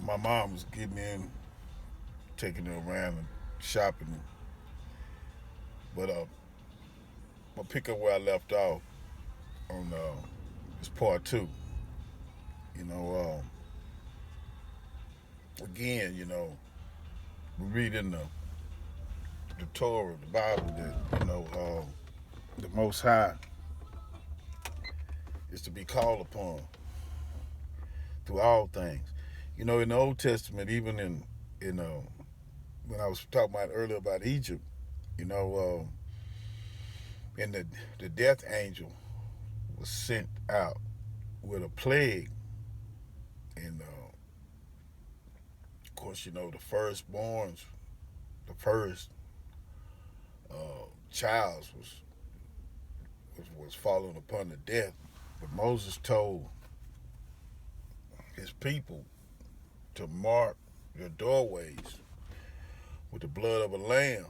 My mom was getting in, taking her around and shopping. But I'll pick up where I left off on this part two. You know, again, we read in the Torah, the Bible, that the Most High is to be called upon through all things. In the Old Testament, even in when I was talking about earlier about Egypt, you know, and the death angel was sent out with a plague, and of course, the firstborns, the first child was falling upon the death. But Moses told his people to mark their doorways with the blood of a lamb,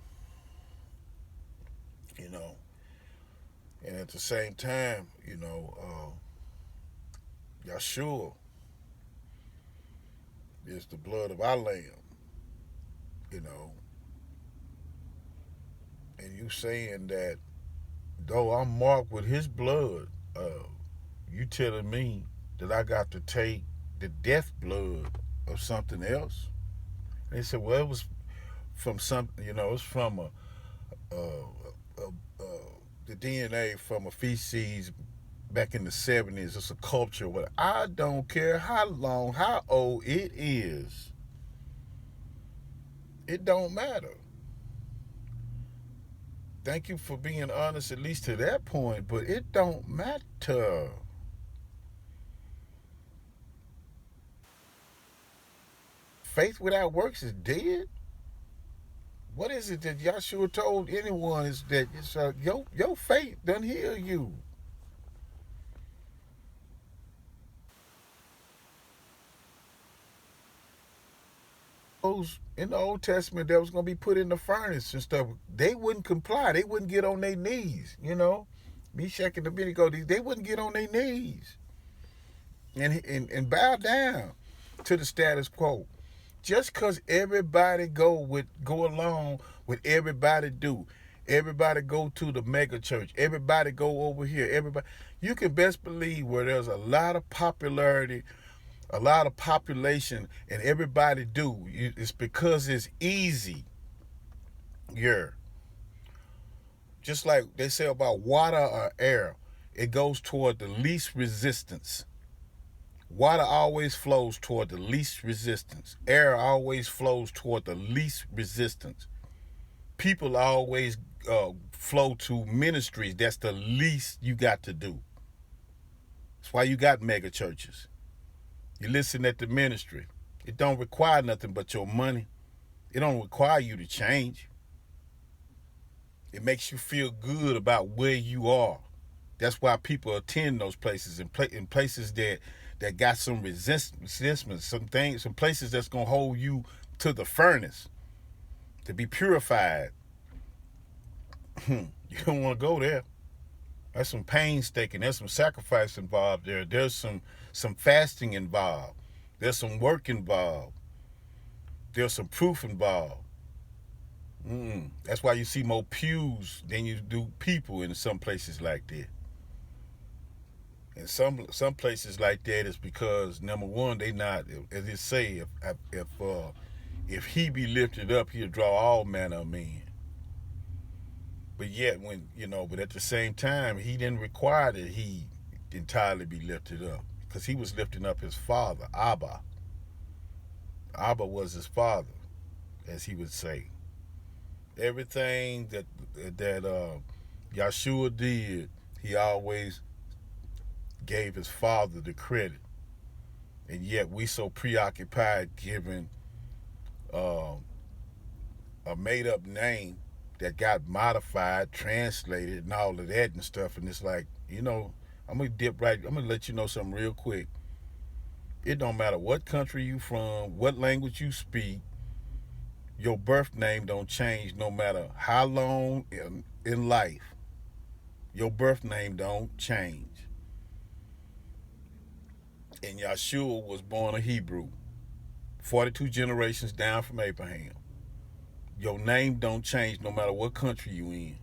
you know. And at the same time, Yahshua is the blood of our lamb, you know. And you saying that though I'm marked with his blood, you telling me that I got to take the death blood of something else? And they said, well, it was from something, it's from a the DNA from a feces back in the 70s. It's a culture where I don't care how old it is. It don't matter. Thank you for being honest, at least to that point, but it don't matter. Faith without works is dead. What is it that Yahshua told anyone is that your faith done heal you? Those in the Old Testament that was going to be put in the furnace and stuff, they wouldn't comply. They wouldn't get on their knees, Meshach and Abednego, they wouldn't get on their knees and bow down to the status quo. Just because everybody go along with everybody do. Everybody go to the mega church. Everybody go over here. Everybody, you can best believe where there's a lot of popularity, a lot of population, and everybody do. It's because it's easy. Yeah. Just like they say about water or air, it goes toward the least resistance. Water always flows toward the least resistance. Air always flows toward the least resistance. People always flow to ministries. That's the least you got to do. That's why you got mega churches. You listen at the ministry. It don't require nothing but your money. It don't require you to change. It makes you feel good about where you are. That's why people attend those places, in places that got some resistance, some places that's gonna hold you to the furnace to be purified. You don't want to go there. There's some painstaking. There's some sacrifice involved there. There's some fasting involved. There's some work involved. There's some proof involved. That's why you see more pews than you do people in some places like that. And some places like that is because number one, they not, as it say, if he be lifted up, he'll draw all manner of men. But yet, but at the same time, he didn't require that he entirely be lifted up, because he was lifting up his father, Abba. Abba was his father, as he would say. Everything that Yahshua did, he always gave his father the credit. And yet we so preoccupied giving a made up name that got modified, translated, and all of that and stuff. And it's like, I'm gonna let you know something real quick. It don't matter what country you from, what language you speak, your birth name don't change no matter how long in life. Your birth name don't change. And Yahshua was born a Hebrew. 42 generations down from Abraham. Your name don't change no matter what country you in.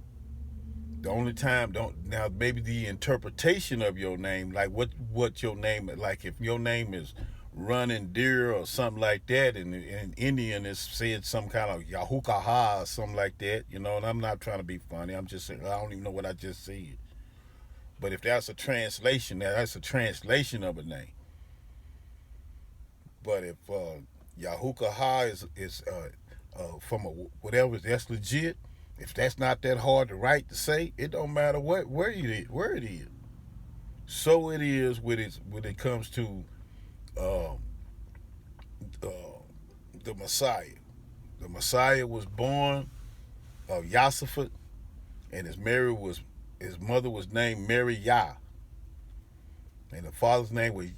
The only time don't now maybe the interpretation of your name, like what your name, like if your name is running deer or something like that, and in Indian is said some kind of Yahukaha or something like that, you know. And I'm not trying to be funny. I'm just saying I don't even know what I just said. But if that's a translation, that's a translation of a name. But if Yahukaha from whatever that's legit, if that's not that hard to write to say, it don't matter where it is. So it is when it comes to um, uh, the Messiah. The Messiah was born of Yosephat, and his mother was named Mary Yah, and the father's name was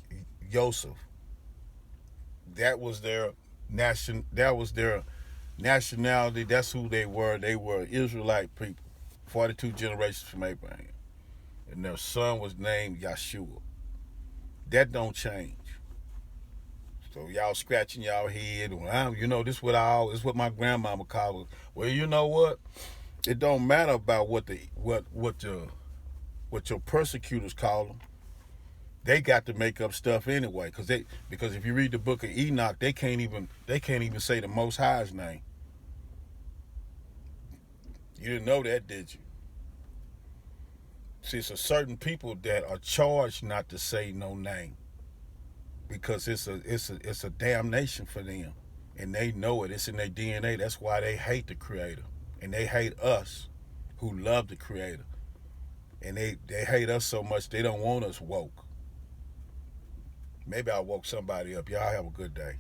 Joseph. That was their That was their nationality. That's who they were. They were Israelite people, 42 generations from Abraham, and their son was named Yeshua. That don't change. So y'all scratching y'all head. Well, this this what my grandmama called it. Well, you know what? It don't matter about what your persecutors call them. They got to make up stuff anyway, because if you read the book of Enoch, they can't even say the Most High's name. You didn't know that, did you? See, it's a certain people that are charged not to say no name because it's a damnation for them, and they know it. It's in their DNA. That's why they hate the Creator, and they hate us, who love the Creator, and they hate us so much they don't want us woke. Maybe I woke somebody up. Y'all have a good day.